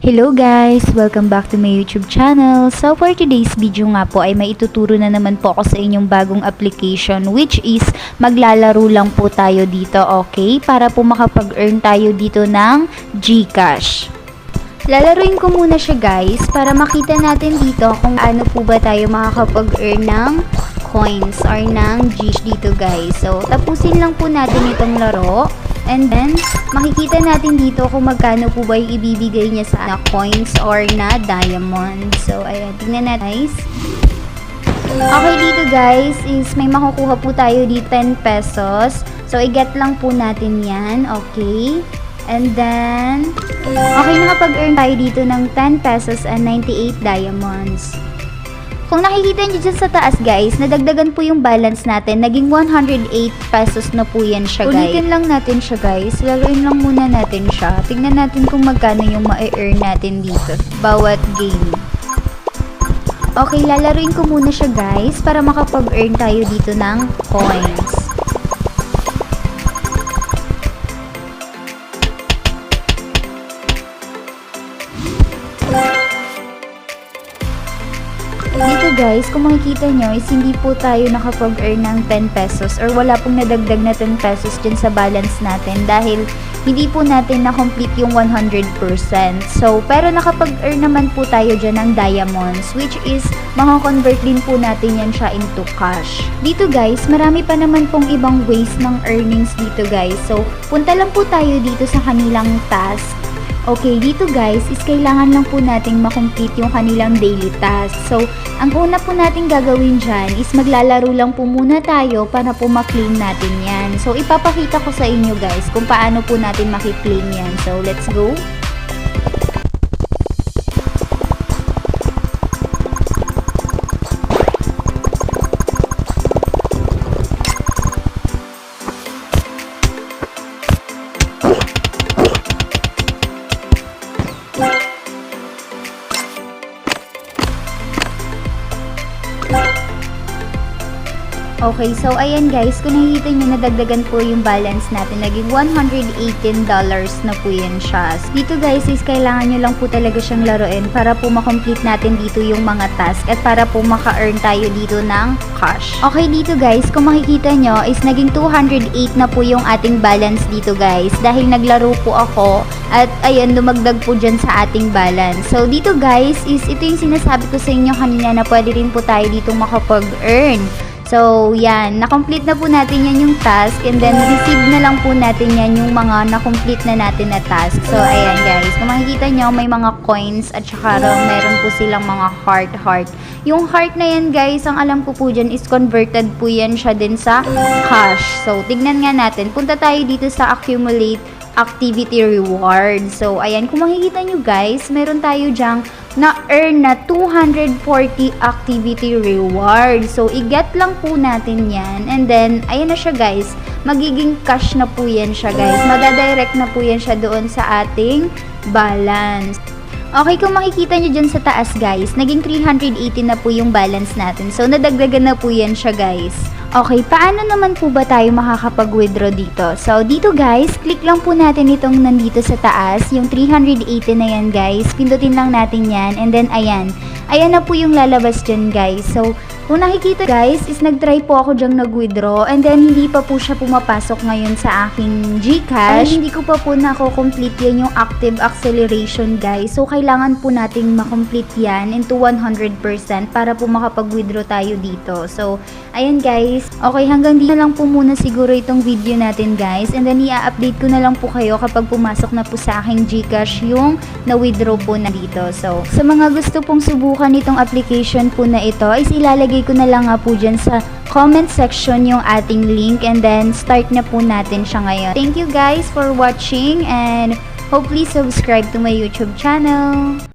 Hello guys! Welcome back to my YouTube channel. So for today's video nga po ay maituturo na naman po ako sa inyong bagong application which is maglalaro lang po tayo dito, okay? Para po makapag-earn tayo dito ng GCash. Lalaruin ko muna siya guys para makita natin dito kung ano po ba tayo makakapag-earn ng coins or ng Gcash dito guys. So tapusin lang po natin itong laro. And then, makikita natin dito kung magkano po ba yung ibibigay niya sa coins or na diamond. So, ayan, tingnan natin guys. Okay dito guys, is may makukuha po tayo dito 10 pesos. So, i-get lang po natin yan. Okay. And then, okay, nakapag-earn tayo dito ng 10 pesos and 98 diamonds. Kung nakikita nyo dyan sa taas guys, nadagdagan po yung balance natin. Naging 108 pesos na po yan siya guys. Ulitin lang natin siya guys. Laruin lang muna natin siya. Tingnan natin kung magkano yung ma-earn natin dito. Bawat game. Okay, lalaruin ko muna siya guys para makapag-earn tayo dito ng coins. Dito guys, kung makikita nyo is hindi po tayo nakapag-earn ng 10 pesos or wala pong nadagdag na 10 pesos dyan sa balance natin dahil hindi po natin na-complete yung 100%. So, pero nakapag-earn naman po tayo dyan ng diamonds which is makakonvert din po natin yan siya into cash. Dito guys, marami pa naman pong ibang ways ng earnings dito guys. So, punta lang po tayo dito sa kanilang task. Okay, dito guys is kailangan lang po nating makomplete yung kanilang daily task. So, ang una po nating gagawin dyan is maglalaro lang po muna tayo para po maklaim natin yan. So, ipapakita ko sa inyo guys kung paano po natin makiklaim yan. So, let's go! Okay, so ayan guys, kung nakikita nyo nadagdagan po yung balance natin, naging $118 na po yan siya. Dito guys is kailangan nyo lang po talaga siyang laruin para po makomplete natin dito yung mga task at para po maka-earn tayo dito ng cash. Okay, dito guys, kung makikita nyo is naging 208 na po yung ating balance dito guys dahil naglaro po ako at ayan, lumagdag po dyan sa ating balance. So dito guys is ito yung sinasabi ko sa inyo kanina na pwede rin po tayo dito makapag-earn. So, yan. Na-complete na po natin yan yung task and then receive na lang po natin yan yung mga na-complete na natin na task. So, ayan guys. Kung makikita nyo, may mga coins at saka meron po silang mga heart. Yung heart na yan guys, ang alam ko po dyan is converted po yan siya din sa cash. So, tignan nga natin. Punta tayo dito sa accumulate activity reward. So, ayan. Kung makikita nyo guys, meron tayo dyang na-earn na 240 activity reward. So, i-get lang po natin yan. And then, ayan na siya guys. Magiging cash na po yan siya guys. Madadirect na po yan siya doon sa ating balance. Okay, kung makikita nyo dyan sa taas guys, naging 380 na po yung balance natin. So, nadagdagan na po yan siya guys. Okay, paano naman po ba tayo makakapag-withdraw dito? So, dito guys, click lang po natin itong nandito sa taas, yung 380 na yan guys. Pindutin lang natin yan and then ayan. Ayan na po yung lalabas dyan guys. So, kung nakikita guys, is nag-try po ako dyang nag-withdraw and then hindi pa po siya pumapasok ngayon sa aking GCash. Hindi ko pa po nako-complete yan yung active acceleration guys. So, kailangan po nating makomplete yan into 100% para po makapag-withdraw tayo dito. So, ayan guys. Okay, hanggang dito na lang po muna siguro itong video natin guys. And then, i-update ko na lang po kayo kapag pumasok na po sa aking GCash yung na-withdraw po na dito. So, sa mga gusto pong subukan itong application po na ito, is ilalagay ko na lang nga po dyan sa comment section yung ating link and then start na po natin siya ngayon. Thank you guys for watching and hopefully subscribe to my YouTube channel.